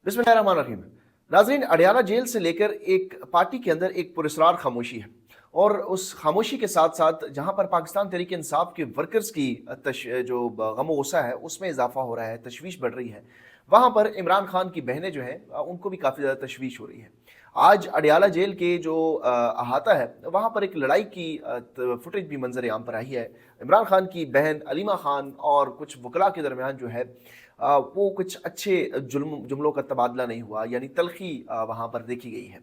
बिस्मिल्लाहिर्रहमानिर्रहीम। नाज़रीन, अडियाला जेल से लेकर एक पार्टी के अंदर एक पुरस्रार खामोशी है, और उस खामोशी के साथ साथ जहां पर पाकिस्तान तहरीक इंसाफ के वर्कर्स की जो गम गुस्सा है उसमें इजाफा हो रहा है, तशवीश बढ़ रही है, वहां पर इमरान खान की बहनें जो हैं उनको भी काफ़ी ज़्यादा तशवीश हो रही है। आज अडियाला जेल के जो अहाता है वहां पर एक लड़ाई की फुटेज भी मंजर आम पर आई है। इमरान खान की बहन अलीमा खान और कुछ वकला के दरमियान जो है वो कुछ अच्छे जुमलों का तबादला नहीं हुआ, यानी तलखी वहाँ पर देखी गई है।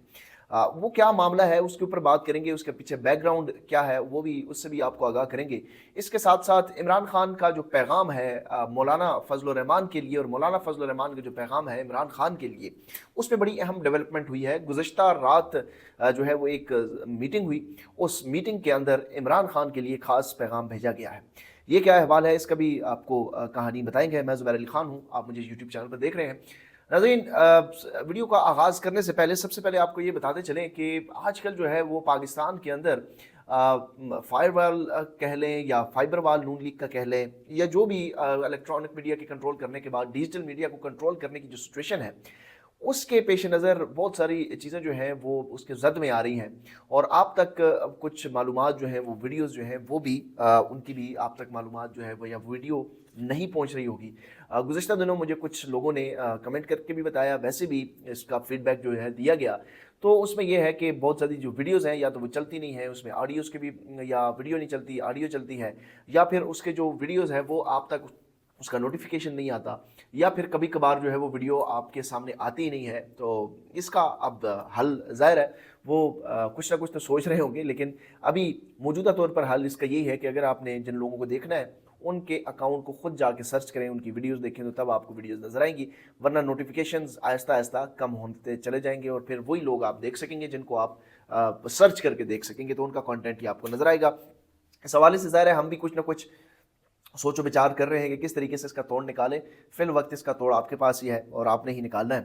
वो क्या मामला है उसके ऊपर बात करेंगे, उसके पीछे बैकग्राउंड क्या है वो भी, उससे भी आपको आगाह करेंगे। इसके साथ साथ इमरान खान का जो पैगाम है मौलाना फजल रहमान के लिए, और मौलाना फजल रहमान का जो पैगाम है इमरान खान के लिए, उसमें बड़ी अहम डेवलपमेंट हुई है। गुज़श्ता रात जो है वो एक मीटिंग हुई, उस मीटिंग के अंदर इमरान खान के लिए ख़ास पैगाम भेजा गया है। ये क्या अहवाल है इसका भी आपको कहानी बताएंगे। मैं ज़ुबैर अली खान हूँ, आप मुझे यूट्यूब चैनल पर देख रहे हैं। नाज़रीन, वीडियो का आगाज़ करने से पहले सबसे पहले आपको ये बताते चलें कि आजकल जो है वो पाकिस्तान के अंदर फायरवॉल कह लें या फाइबरवाल नून लीग का कह लें, या जो भी इलेक्ट्रॉनिक मीडिया के कंट्रोल करने के बाद डिजिटल मीडिया को कंट्रोल करने की जो सिचुएशन है, उसके पेश नज़र बहुत सारी चीज़ें जो हैं वो उसके जद में आ रही हैं, और आप तक कुछ मालूमात जो हैं वो वीडियोज़ जो हैं वो भी उनकी भी आप तक मालूमात जो है वो या वीडियो नहीं पहुंच रही होगी। गुज़श्ता दिनों मुझे कुछ लोगों ने कमेंट करके भी बताया, वैसे भी इसका फीडबैक जो है दिया गया, तो उसमें यह है कि बहुत सारी जो वीडियोज़ हैं या तो वो चलती नहीं है, उसमें ऑडियोज़ के भी, या वीडियो नहीं चलती ऑडियो चलती है, या फिर उसके जो वीडियोज़ हैं वो आप तक उसका नोटिफिकेशन नहीं आता, या फिर कभी कभार जो है वो वीडियो आपके सामने आती ही नहीं है। तो इसका अब हल ज़ाहिर है वो कुछ ना कुछ तो सोच रहे होंगे, लेकिन अभी मौजूदा तौर पर हल इसका यही है कि अगर आपने जिन लोगों को देखना है उनके अकाउंट को खुद जाके सर्च करें, उनकी वीडियोस देखें, तो तब आपको वीडियोस नजर आएंगी, वरना नोटिफिकेशंस आहिस्ता आहिस्ता कम होते चले जाएंगे, और फिर वही लोग आप देख सकेंगे जिनको आप सर्च करके देख सकेंगे, तो उनका कंटेंट ही आपको नजर आएगा। इस हवाले से ज़ाहिर है हम भी कुछ ना कुछ सोचो विचार कर रहे हैं कि किस तरीके से इसका तोड़ निकालें। फिल वक्त इसका तोड़ आपके पास ही है और आपने ही निकालना है।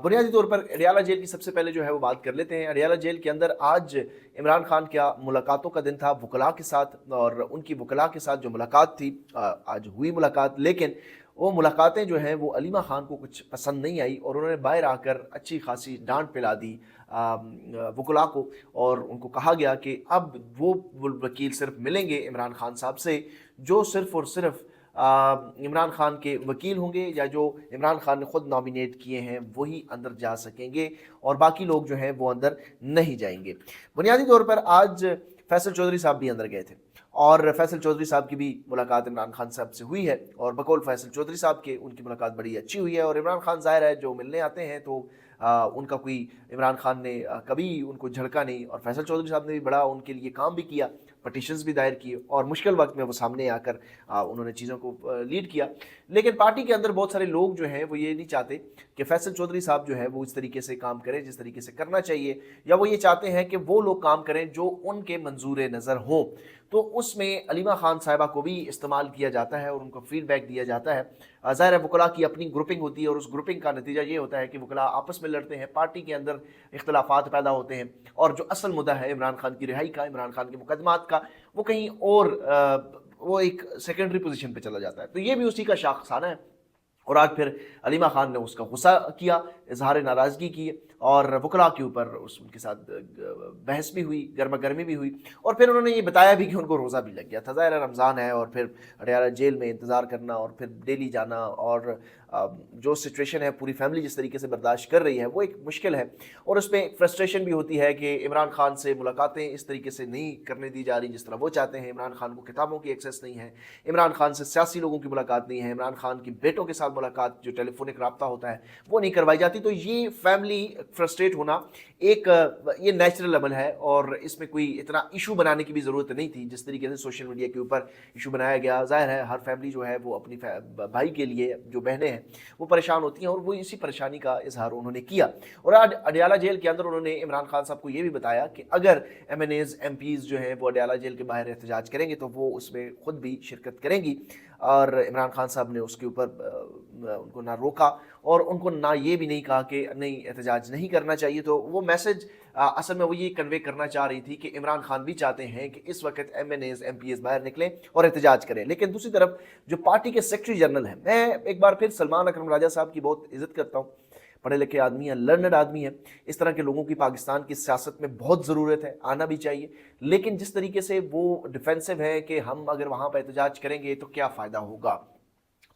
बुनियादी तौर पर अडियाला जेल की सबसे पहले जो है वो बात कर लेते हैं। अडियाला जेल के अंदर आज इमरान खान का मुलाकातों का दिन था वकला के साथ, और उनकी वकला के साथ जो मुलाकात थी, आज हुई मुलाकात, लेकिन वो मुलाकातें जो हैं वो अलीमा खान को कुछ पसंद नहीं आई, और उन्होंने बाहर आकर अच्छी खासी डांट पिला दी वकला को, और उनको कहा गया कि अब वो वकील सिर्फ मिलेंगे इमरान खान साहब से जो सिर्फ और सिर्फ इमरान खान के वकील होंगे, या जो इमरान खान ने खुद नॉमिनेट किए हैं वही अंदर जा सकेंगे, और बाकी लोग जो हैं वो अंदर नहीं जाएंगे। बुनियादी तौर पर आज फैसल चौधरी साहब भी अंदर गए थे, और फैसल चौधरी साहब की भी मुलाकात इमरान खान साहब से हुई है, और बकौल फैसल चौधरी साहब के उनकी मुलाकात बड़ी अच्छी हुई है। और इमरान खान ज़ाहिर है जो मिलने आते हैं तो उनका कोई, इमरान खान ने कभी उनको झड़का नहीं, और फैसल चौधरी साहब ने भी बड़ा उनके लिए काम भी किया, पटिशन्स भी दायर किए, और मुश्किल वक्त में वो सामने आकर उन्होंने चीज़ों को लीड किया। लेकिन पार्टी के अंदर बहुत सारे लोग जो हैं वो ये नहीं चाहते कि फैसल चौधरी साहब जो है वो इस तरीके से काम करें जिस तरीके से करना चाहिए, या वो ये चाहते हैं कि वो लोग काम करें जो उनके मंजूर नज़र हों। तो उसमें अलीमा खान साहिबा को भी इस्तेमाल किया जाता है और उनको फीडबैक दिया जाता है। ज़ाहिर है वकला की अपनी ग्रुपिंग होती है, और उस ग्रुपिंग का नतीजा ये होता है कि वकला आपस में लड़ते हैं, पार्टी के अंदर इख्तलाफात पैदा होते हैं, और जो असल मुद्दा है इमरान खान की रिहाई का, इमरान खान के मुकदमात का, वो कहीं और वो एक सेकेंडरी पोजीशन पे चला जाता है। तो ये भी उसी का शाखसाना है, और आज फिर अलीमा खान ने उसका गुस्सा किया, इजहार नाराज़गी की, और वकला के ऊपर उनके साथ बहस भी हुई, गर्मा गर्मी भी हुई, और फिर उन्होंने ये बताया भी कि उनको रोज़ा भी लग गया था। ज़ाहिर रमज़ान है, और फिर अडियाला जेल में इंतज़ार करना, और फिर डेली जाना, और जो सिचुएशन है पूरी फैमिली जिस तरीके से बर्दाश्त कर रही है वो एक मुश्किल है, और उसमें फ्रस्ट्रेशन भी होती है कि इमरान खान से मुलाकातें इस तरीके से नहीं करने दी जा रही जिस तरह वो चाहते हैं। इमरान खान को किताबों की एक्सेस नहीं है, इमरान खान से सियासी लोगों की मुलाकात नहीं है, इमरान खान की बेटों के साथ मुलाकात जो टेलीफोनिक रब्ता होता है वो नहीं करवाई जाती। तो ये फैमिली फ्रस्ट्रेट होना एक ये नेचुरल अमल है, और इसमें कोई इतना इशू बनाने की भी ज़रूरत नहीं थी जिस तरीके से सोशल मीडिया के ऊपर इशू बनाया गया। ज़ाहिर है हर फैमिली जो है वो अपनी भाई के लिए जो बहनें हैं वो परेशान होती हैं, और वो इसी परेशानी का इजहार उन्होंने किया। और आज अडियाला जेल के अंदर उन्होंने इमरान खान साहब को ये भी बताया कि अगर MNAs MPs जो हैं वो अडियाला जेल के बाहर एहतजाज करेंगे तो वो उसमें खुद भी शिरकत करेंगी, और इमरान खान साहब ने उसके ऊपर उनको ना रोका, और उनको ना ये भी नहीं कहा कि नहीं एहतजाज नहीं करना चाहिए। तो वो मैसेज असल में वो ये कन्वे करना चाह रही थी कि इमरान खान भी चाहते हैं कि इस वक्त MNAs MPs बाहर निकलें और एहतजाज करें। लेकिन दूसरी तरफ जो पार्टी के सेक्रेटरी जनरल हैं, मैं एक बार फिर सलमान अकरम राजा साहब की बहुत इज्जत करता हूँ, पढ़े लिखे आदमी हैं, लर्नड आदमी हैं। इस तरह के लोगों की पाकिस्तान की सियासत में बहुत ज़रूरत है, आना भी चाहिए। लेकिन जिस तरीके से वो डिफेंसिव है कि हम अगर वहाँ पर एहतजाज करेंगे तो क्या फ़ायदा होगा,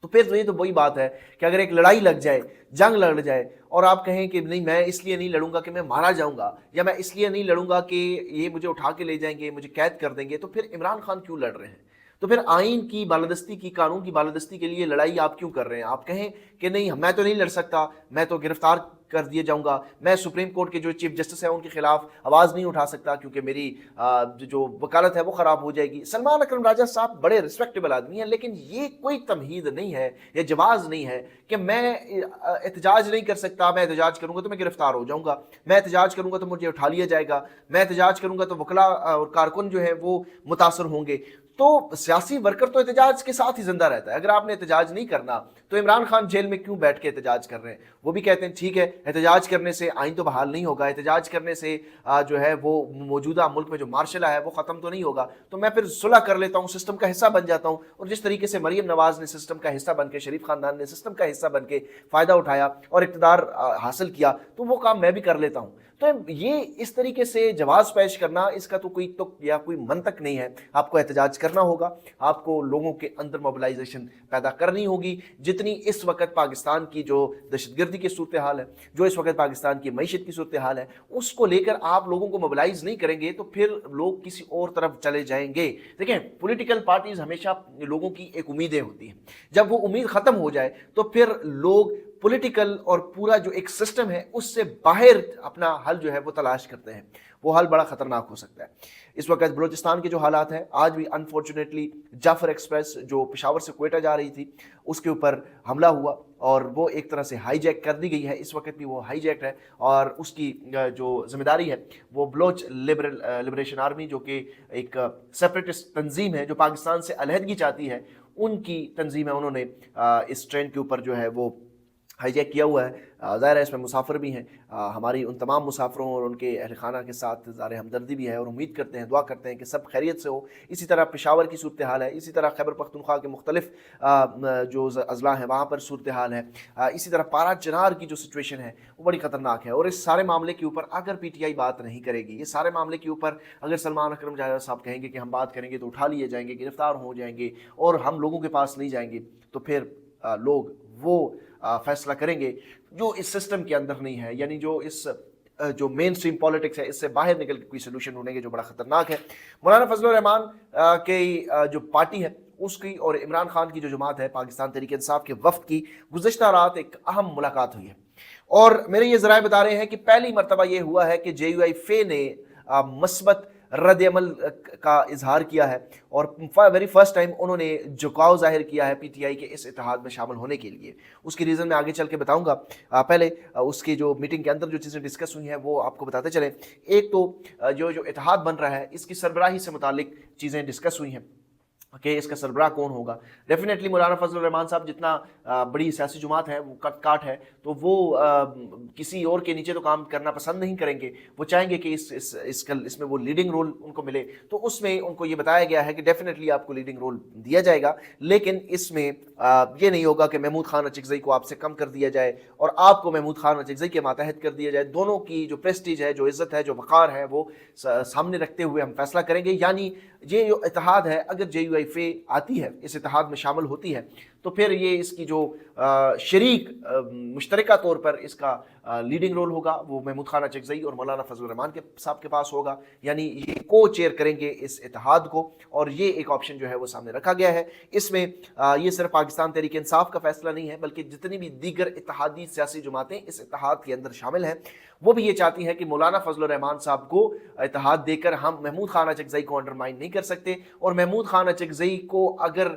तो फिर ये तो वही बात है कि अगर एक लड़ाई लग जाए, जंग लड़ जाए और आप कहें कि नहीं मैं इसलिए नहीं लड़ूंगा कि मैं मारा जाऊंगा, या मैं इसलिए नहीं लड़ूंगा कि ये मुझे उठा के ले जाएंगे, मुझे कैद कर देंगे, तो फिर इमरान खान क्यों लड़ रहे हैं? तो फिर आइन की बालादस्ती की, कानून की बालादस्ती के लिए लड़ाई आप क्यों कर रहे हैं? आप कहें कि नहीं मैं तो नहीं लड़ सकता, मैं तो गिरफ्तार कर दिया जाऊंगा, मैं सुप्रीम कोर्ट के जो चीफ जस्टिस है उनके खिलाफ आवाज़ नहीं उठा सकता क्योंकि मेरी जो वकालत है वो ख़राब हो जाएगी। सलमान अकरम राजा साहब बड़े रिस्पेक्टेबल आदमी हैं, लेकिन ये कोई तमहीद नहीं है, ये जवाज़ नहीं है कि मैं एहतजाज नहीं कर सकता, मैं एहतजाज करूंगा तो मैं गिरफ्तार हो जाऊंगा, मैं एहतजाज करूंगा तो मुझे उठा लिया जाएगा, मैं एहतजाज करूंगा तो वकला और कारकुन जो है वो मुतासर होंगे। तो सियासी वर्कर तो एहतजाज के साथ ही जिंदा रहता है। अगर आपने एहतजाज नहीं करना तो इमरान खान जेल में क्यों बैठ के एहतजाज कर रहे हैं? वो भी कहते हैं ठीक है एहतजाज करने से आइन तो बहाल नहीं होगा, एहतजाज करने से जो है वो मौजूदा मुल्क में जो मार्शल है वो ख़त्म तो नहीं होगा, तो मैं फिर सुलह कर लेता हूँ, सिस्टम का हिस्सा बन जाता हूँ। और जिस तरीके से मरीम नवाज ने सिस्टम का हिस्सा बन के, शरीफ खानदान ने सिस्टम का हिस्सा बन के फ़ायदा उठाया और इक़्तिदार हासिल किया, तो वो काम मैं भी कर लेता हूँ। तो ये इस तरीके से जवाब पेश करना, इसका तो कोई तुक या कोई मंतक नहीं है। आपको एहतजाज करना होगा, आपको लोगों के अंदर मोबिलाइजेशन पैदा करनी होगी। जितनी इस वक्त पाकिस्तान की जो दहशतगर्दी की सूरत हाल है, जो इस वक्त पाकिस्तान की मईशत की सूरत हाल है, उसको लेकर आप लोगों को मोबिलाइज नहीं करेंगे तो फिर लोग किसी और तरफ चले जाएंगे। देखें, पॉलिटिकल पार्टीज हमेशा लोगों की एक उम्मीदें होती हैं, जब वो उम्मीद ख़त्म हो जाए तो फिर लोग पॉलिटिकल और पूरा जो एक सिस्टम है उससे बाहर अपना हल जो है वो तलाश करते हैं। वो हल बड़ा खतरनाक हो सकता है। इस वक्त बलूचिस्तान के जो हालात हैं, आज भी अनफॉर्चुनेटली जाफर एक्सप्रेस जो पेशावर से क्वेटा जा रही थी उसके ऊपर हमला हुआ और वो एक तरह से हाईजैक कर दी गई है। इस वक्त भी वो हाईजैक है और उसकी जो जिम्मेदारी है वो बलोच लिबरेशन आर्मी, जो कि एक सेपरेटिस्ट तंजीम है जो पाकिस्तान से अलहदगी चाहती है, उनकी तंजीम है। उन्होंने इस ट्रेन के ऊपर जो है वो हाईजैक किया हुआ है। ज़ाहिर है इसमें मुसाफिर भी हैं। हमारी उन तमाम मुसाफिरों और उनके अहल खाना के साथ ज़ाहिर हमदर्दी भी है और उम्मीद करते हैं, दुआ करते हैं कि सब खैरियत से हो। इसी तरह पेशावर की सूरत हाल है, इसी तरह खैबर पख्तूनख्वा के मुख्तलिफ जो अजला हैं वहाँ पर सूरत हाल है, इसी तरह पारा चनार की जो सिचुएशन है वो बड़ी ख़तरनाक है। और इस सारे मामले के ऊपर अगर PTI बात नहीं करेगी, ये सारे मामले के ऊपर अगर सलमान अकरम राजा साहब कहेंगे कि हम बात करेंगे तो उठा लिए जाएंगे, गिरफ्तार हो जाएंगे और हम लोगों के पास नहीं जाएंगे, तो फिर लोग वो फैसला करेंगे जो इस सिस्टम के अंदर नहीं है, यानी जो इस जो मेन स्ट्रीम पॉलिटिक्स है इससे बाहर निकल के कोई सोल्यूशन ढूंढेंगे, जो बड़ा खतरनाक है। मौलाना फजलुर रहमान की जो पार्टी है उसकी और इमरान खान की जो जमात है पाकिस्तान तहरीक इंसाफ के वफ्द की गुज़श्ता रात एक अहम मुलाकात हुई है और मेरे ये ज़राए बता रहे हैं कि पहली मरतबा ये हुआ है कि JUI फे ने मस्बत रद्द अमल का इजहार किया है और वेरी फर्स्ट टाइम उन्होंने झुकाव जाहिर किया है PTI के इस इत्तेहाद में शामिल होने के लिए। उसकी रीज़न मैं आगे चल के बताऊंगा। पहले उसकी जो मीटिंग के अंदर जो चीज़ें डिस्कस हुई हैं वो आपको बताते चलें। एक तो जो इत्तेहाद बन रहा है इसकी सरबराही से मुतालिक चीज़ें डिस्कस हुई हैं कि इसका सरबराह कौन होगा। डेफिनेटली मौलाना फजलुर रहमान साहब जितना बड़ी सियासी जुमात है, वो कट काट है, तो वो किसी और के नीचे तो काम करना पसंद नहीं करेंगे। वो चाहेंगे कि इसमें वो लीडिंग रोल उनको मिले। तो उसमें उनको ये बताया गया है कि डेफिनेटली आपको लीडिंग रोल दिया जाएगा, लेकिन इसमें ये नहीं होगा कि महमूद खान अचकज़ई को आपसे कम कर दिया जाए और आपको महमूद खान अचकज़ई के मातहत कर दिया जाए। दोनों की जो प्रेस्टीज है, जो इज़्ज़त है, जो वक़ार है, वो सामने रखते हुए हम फैसला करेंगे। यानी ये जो इत्तेहाद है, अगर JUI फे आती है, इस इत्तेहाद में शामिल होती है, तो फिर ये इसकी जो शरीक मुश्तरका तौर पर इसका लीडिंग रोल होगा वो महमूद खान अचकज़ई और मौलाना फजलुर रहमान के साहब के पास होगा। यानी ये को चेयर करेंगे इस इत्तेहाद को और ये एक ऑप्शन जो है वो सामने रखा गया है। इसमें ये सिर्फ पाकिस्तान तहरीक इंसाफ का फैसला नहीं है, बल्कि जितनी भी दीगर इत्तेहादी सियासी जमातें इस इत्तेहाद के अंदर शामिल हैं वो भी ये चाहती हैं कि मौलाना फजलुर रहमान साहब को इत्तेहाद देकर हम महमूद खान अचकज़ई को अंडरमाइन नहीं कर सकते। और महमूद खान अचकज़ई को अगर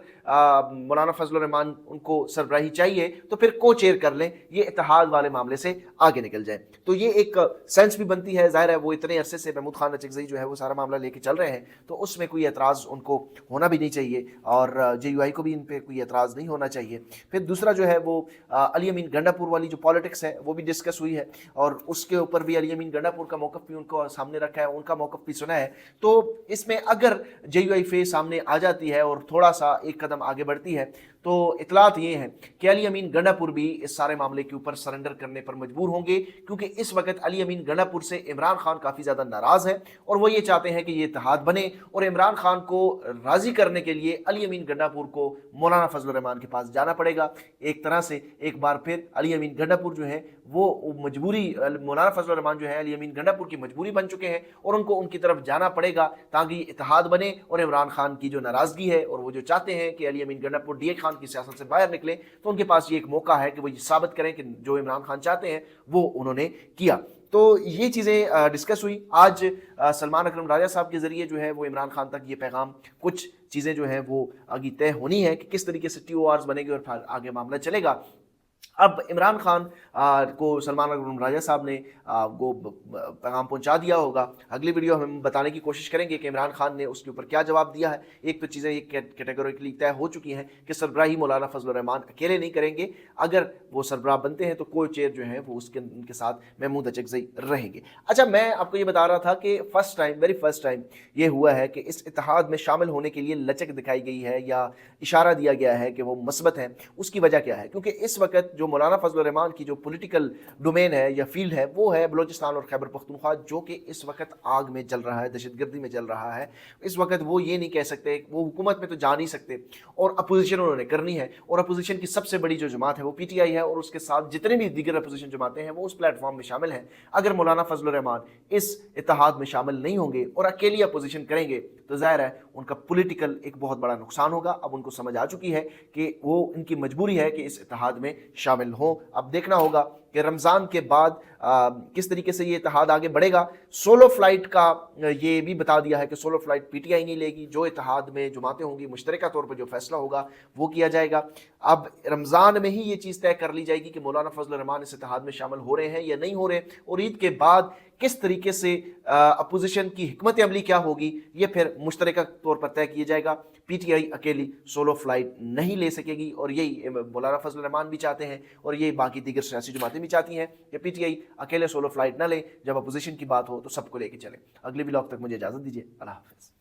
मौलाना फजलुर रहमान उनको सरबराही चाहिए तो फिर को चेयर कर लें, ये इत्तेहाद वाले मामले से आगे निकल जाए। तो ये एक सेंस भी बनती है। ज़ाहिर है वो इतने अरसे से महमूद खान अचकज़ई जो है वो सारा मामला लेके चल रहे हैं, तो उसमें कोई एतराज़ उनको होना भी नहीं चाहिए और JUI को भी इन पर कोई एतराज़ नहीं होना चाहिए। फिर दूसरा जो है वो अली अमीन गंडापुर वाली जो पॉलिटिक्स है वो भी डिस्कस हुई है और उसके ऊपर भी अली अमीन गंडापुर का मौक़िफ़ भी उनको सामने रखा है, उनका मौक़िफ़ भी सुना है। तो इसमें अगर JUI फे सामने आ जाती है और थोड़ा सा एक कदम आगे बढ़ती है तो इतलात ये हैं कि अली अमीन गंडापुर भी इस सारे मामले के ऊपर सरेंडर करने पर मजबूर होंगे, क्योंकि इस वक्त अली अमीन गंडापुर से इमरान खान काफ़ी ज़्यादा नाराज़ है और वो ये चाहते हैं कि ये इत्तेहाद बने, और इमरान खान को राज़ी करने के लिए अली अमीन गंडापुर को मौलाना फजल रहमान के पास जाना पड़ेगा। एक तरह से एक बार फिर अली अमीन गंडापुर जो है वो मजबूरी, मौलाना फजल रहमान जो है अली अमीन गंडापुर की मजबूरी बन चुके हैं और उनको उनकी तरफ जाना पड़ेगा ताकि इत्तेहाद बने और इमरान खान की जो नाराज़गी है और वो जो चाहते हैं कि अली अमीन गंडापुर डीए खान की सियासत से बाहर निकले, तो उनके पास ये एक मौका है कि वो ये साबित करें कि जो इमरान खान चाहते हैं वो उन्होंने किया। तो ये चीज़ें डिस्कस हुई आज सलमान अकरम राजा साहब के ज़रिए जो है वो इमरान खान तक ये पैगाम, कुछ चीज़ें जो हैं वो आगे तय होनी है कि किस तरीके से TORs बनेंगे और फिर आगे मामला चलेगा। अब इमरान खान को सलमान अकरम राजा साहब ने वो पैगाम पहुंचा दिया होगा। अगली वीडियो हम बताने की कोशिश करेंगे कि इमरान खान ने उसके ऊपर क्या जवाब दिया है। एक तो चीज़ें एक कैटेगोरिकली तय हो चुकी हैं कि सरबराही मौलाना फजल रहमान अकेले नहीं करेंगे, अगर वो सरबराह बनते हैं तो कोई चेयर जो है वो उनके साथ महमूद अचकज़ई रहेंगे। अच्छा, मैं आपको ये बता रहा था कि वेरी फर्स्ट टाइम ये हुआ है कि इस इत्तेहाद में शामिल होने के लिए लचक दिखाई गई है या इशारा दिया गया है कि वो मस्बत है। उसकी वजह क्या है? क्योंकि इस वक्त जो मौलाना फजल रहमान की जो पॉलिटिकल डोमेन है या फील्ड है वो है बलूचिस्तान और खैबर पख्तूनख्वा, जो कि इस वक्त आग में जल रहा है, दहशतगर्दी में जल रहा है। इस वक्त वो ये नहीं कह सकते, वो हुकूमत में तो जा नहीं सकते और अपोजिशन उन्होंने करनी है, और अपोजिशन की सबसे बड़ी जो जमात है वो PTI है और उसके साथ जितने भी दीगर अपोजिशन जमातें हैं वो उस प्लेटफॉर्म में शामिल हैं। अगर मौलाना फजल रहमान इस इत्तेहाद में शामिल नहीं होंगे और अकेली अपोजिशन करेंगे तो जाहिर है उनका पॉलिटिकल एक बहुत बड़ा नुकसान होगा। अब उनको समझ आ चुकी है कि वो इनकी मजबूरी है कि इस इत्तेहाद में शामिल हो। अब देखना होगा कि रमज़ान के बाद किस तरीके से ये इत्तेहाद आगे बढ़ेगा। सोलो फ्लाइट का ये भी बता दिया है कि सोलो फ्लाइट PTI नहीं लेगी, जो इत्तेहाद में जमातें होंगी मुश्तरका तौर पर जो फैसला होगा वो किया जाएगा। अब रमज़ान में ही ये चीज़ तय कर ली जाएगी कि मौलाना फजल रहमान इस इत्तेहाद में शामिल हो रहे हैं या नहीं हो रहे, और ईद के बाद किस तरीके से अपोजिशन की हिकमत अमली क्या होगी ये फिर मुश्तरका तौर पर तय किया जाएगा। PTI अकेली सोलो फ्लाइट नहीं ले सकेगी और यही मौलाना फजल रहमान भी चाहते हैं और ये बाकी दीगर सियासी जमातें भी चाहती हैं कि PTI अकेले सोलो फ्लाइट ना ले, जब अपोजिशन की बात हो तो सबको लेके चले। अगले व्लॉग तक मुझे इजाज़त दीजिए। अल्लाह हाफ़िज़।